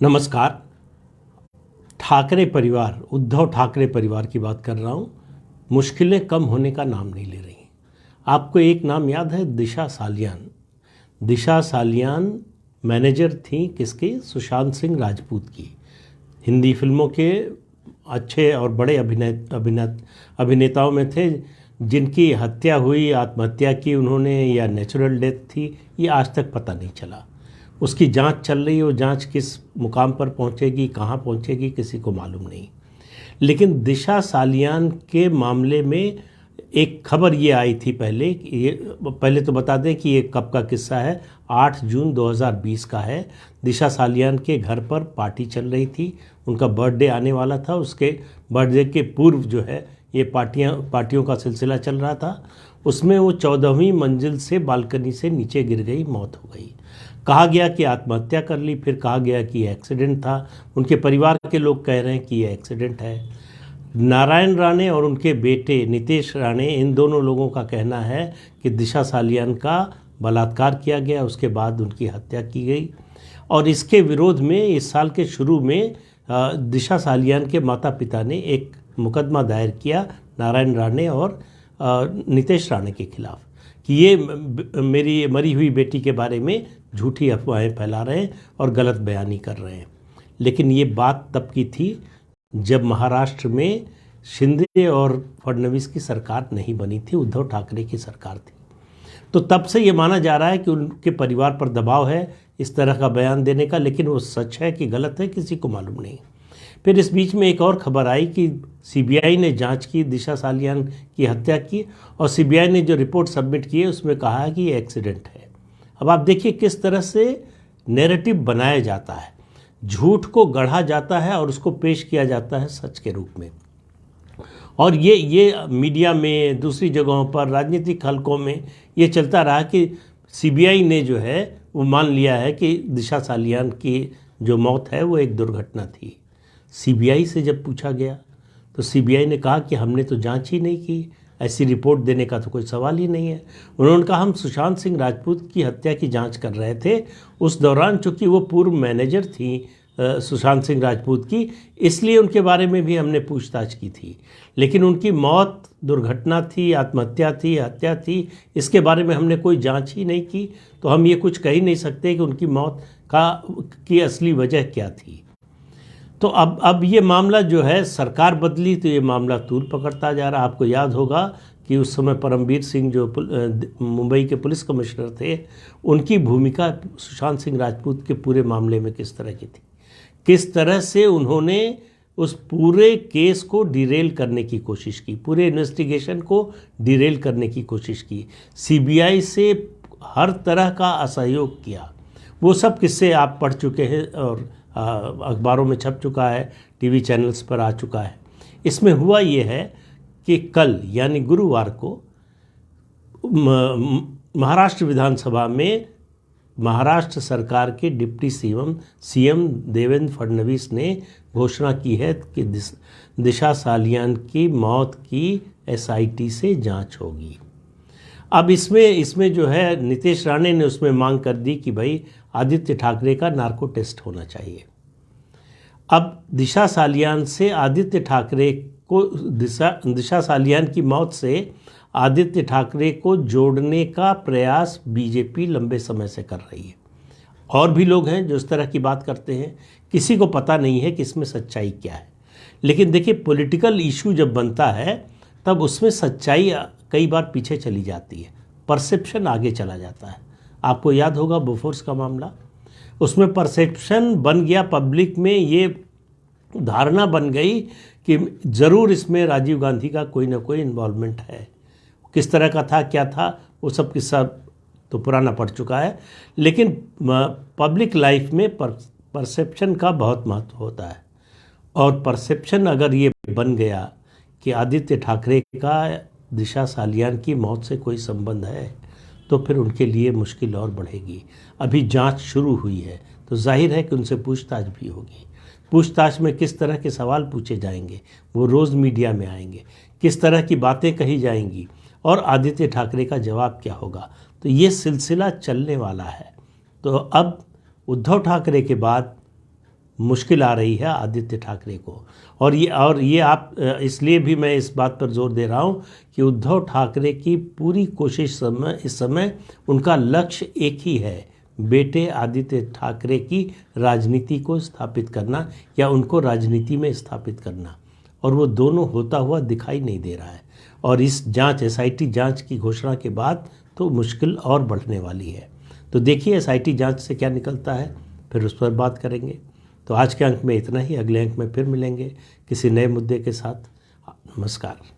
नमस्कार। ठाकरे परिवार, उद्धव ठाकरे परिवार की बात कर रहा हूँ। मुश्किलें कम होने का नाम नहीं ले रही। आपको एक नाम याद है? दिशा सालियान। दिशा सालियान मैनेजर थी किसकी? सुशांत सिंह राजपूत की। हिंदी फिल्मों के अच्छे और बड़े अभिनेताओं में थे, जिनकी हत्या हुई, आत्महत्या की उन्होंने या नेचुरल डेथ थी, ये आज तक पता नहीं चला। उसकी जांच चल रही है। वो जांच किस मुकाम पर पहुंचेगी, कहां पहुंचेगी, किसी को मालूम नहीं। लेकिन दिशा सालियान के मामले में एक खबर ये आई थी पहले तो बता दें कि ये कब का किस्सा है। 8 जून 2020 का है। दिशा सालियान के घर पर पार्टी चल रही थी। उनका बर्थडे आने वाला था। उसके बर्थडे के पूर्व जो है ये पार्टियों का सिलसिला चल रहा था। उसमें वो 14वीं मंजिल से बालकनी से नीचे गिर गई, मौत हो गई। कहा गया कि आत्महत्या कर ली, फिर कहा गया कि एक्सीडेंट था। उनके परिवार के लोग कह रहे हैं कि ये एक्सीडेंट है। नारायण राणे और उनके बेटे नितेश राणे, इन दोनों लोगों का कहना है कि दिशा सालियान का बलात्कार किया गया, उसके बाद उनकी हत्या की गई। और इसके विरोध में इस साल के शुरू में दिशा सालियान के माता पिता ने एक मुकदमा दायर किया नारायण राणे और नितेश राणे के खिलाफ कि ये मेरी मरी हुई बेटी के बारे में झूठी अफवाहें फैला रहे हैं और गलत बयानी कर रहे हैं। लेकिन ये बात तब की थी जब महाराष्ट्र में शिंदे और फडणवीस की सरकार नहीं बनी थी, उद्धव ठाकरे की सरकार थी। तो तब से ये माना जा रहा है कि उनके परिवार पर दबाव है इस तरह का बयान देने का, लेकिन वो सच है कि गलत है किसी को मालूम नहीं। फिर इस बीच में एक और खबर आई कि सीबीआई ने जांच की, दिशा सालियान की हत्या की, और सीबीआई ने जो रिपोर्ट सबमिट की है उसमें कहा है कि ये एक्सीडेंट है। अब आप देखिए किस तरह से नैरेटिव बनाया जाता है, झूठ को गढ़ा जाता है और उसको पेश किया जाता है सच के रूप में। और ये मीडिया में, दूसरी जगहों पर, राजनीतिक हलकों में ये चलता रहा कि सीबीआई ने जो है वो मान लिया है कि दिशा सालियान की जो मौत है वो एक दुर्घटना थी। सीबीआई से जब पूछा गया तो सीबीआई ने कहा कि हमने तो जांच ही नहीं की, ऐसी रिपोर्ट देने का तो कोई सवाल ही नहीं है। उन्होंने कहा हम सुशांत सिंह राजपूत की हत्या की जांच कर रहे थे। उस दौरान चूंकि वो पूर्व मैनेजर थी सुशांत सिंह राजपूत की, इसलिए उनके बारे में भी हमने पूछताछ की थी। लेकिन उनकी मौत दुर्घटना थी, आत्महत्या थी, हत्या थी, इसके बारे में हमने कोई जांच ही नहीं की, तो हम ये कुछ कह ही नहीं सकते कि उनकी मौत की असली वजह क्या थी। तो अब ये मामला जो है, सरकार बदली तो ये मामला तूल पकड़ता जा रहा। आपको याद होगा कि उस समय परमवीर सिंह जो मुंबई के पुलिस कमिश्नर थे, उनकी भूमिका सुशांत सिंह राजपूत के पूरे मामले में किस तरह की थी, किस तरह से उन्होंने उस पूरे केस को डिरेल करने की कोशिश की, पूरे इन्वेस्टिगेशन को डिरेल करने की कोशिश की, सीबीआई से हर तरह का असहयोग किया। वो सब किस्से आप पढ़ चुके हैं और अखबारों में छप चुका है, टीवी चैनल्स पर आ चुका है। इसमें हुआ ये है कि कल यानी गुरुवार को महाराष्ट्र विधानसभा में महाराष्ट्र सरकार के डिप्टी सीएम देवेंद्र फडणवीस ने घोषणा की है कि दिशा सालियान की मौत की एसआईटी से जांच होगी। अब इसमें जो है नितेश राणे ने उसमें मांग कर दी कि भाई आदित्य ठाकरे का नार्को टेस्ट होना चाहिए। अब दिशा सालियान से आदित्य ठाकरे को दिशा सालियान की मौत से आदित्य ठाकरे को जोड़ने का प्रयास बीजेपी लंबे समय से कर रही है। और भी लोग हैं जो इस तरह की बात करते हैं। किसी को पता नहीं है कि इसमें सच्चाई क्या है। लेकिन देखिए, पॉलिटिकल इशू जब बनता है तब उसमें सच्चाई कई बार पीछे चली जाती है, परसेप्शन आगे चला जाता है। आपको याद होगा बोफोर्स का मामला, उसमें परसेप्शन बन गया, पब्लिक में ये धारणा बन गई कि ज़रूर इसमें राजीव गांधी का कोई ना कोई इन्वॉल्वमेंट है। किस तरह का था, क्या था, वो सब किस्सा तो पुराना पड़ चुका है। लेकिन पब्लिक लाइफ में परसेप्शन का बहुत महत्व होता है। और परसेप्शन अगर ये बन गया कि आदित्य ठाकरे का दिशा सालियान की मौत से कोई संबंध है, तो फिर उनके लिए मुश्किल और बढ़ेगी। अभी जांच शुरू हुई है तो जाहिर है कि उनसे पूछताछ भी होगी। पूछताछ में किस तरह के सवाल पूछे जाएंगे, वो रोज़ मीडिया में आएंगे, किस तरह की बातें कही जाएंगी और आदित्य ठाकरे का जवाब क्या होगा। तो ये सिलसिला चलने वाला है। तो अब उद्धव ठाकरे के बाद मुश्किल आ रही है आदित्य ठाकरे को। और ये आप इसलिए भी मैं इस बात पर जोर दे रहा हूँ कि उद्धव ठाकरे की पूरी कोशिश इस समय उनका लक्ष्य एक ही है, बेटे आदित्य ठाकरे की राजनीति को स्थापित करना या उनको राजनीति में स्थापित करना, और वो दोनों होता हुआ दिखाई नहीं दे रहा है। और इस एसआईटी जांच की घोषणा के बाद तो मुश्किल और बढ़ने वाली है। तो देखिए एसआईटी जांच से क्या निकलता है, फिर उस पर बात करेंगे। तो आज के अंक में इतना ही, अगले अंक में फिर मिलेंगे किसी नए मुद्दे के साथ। नमस्कार।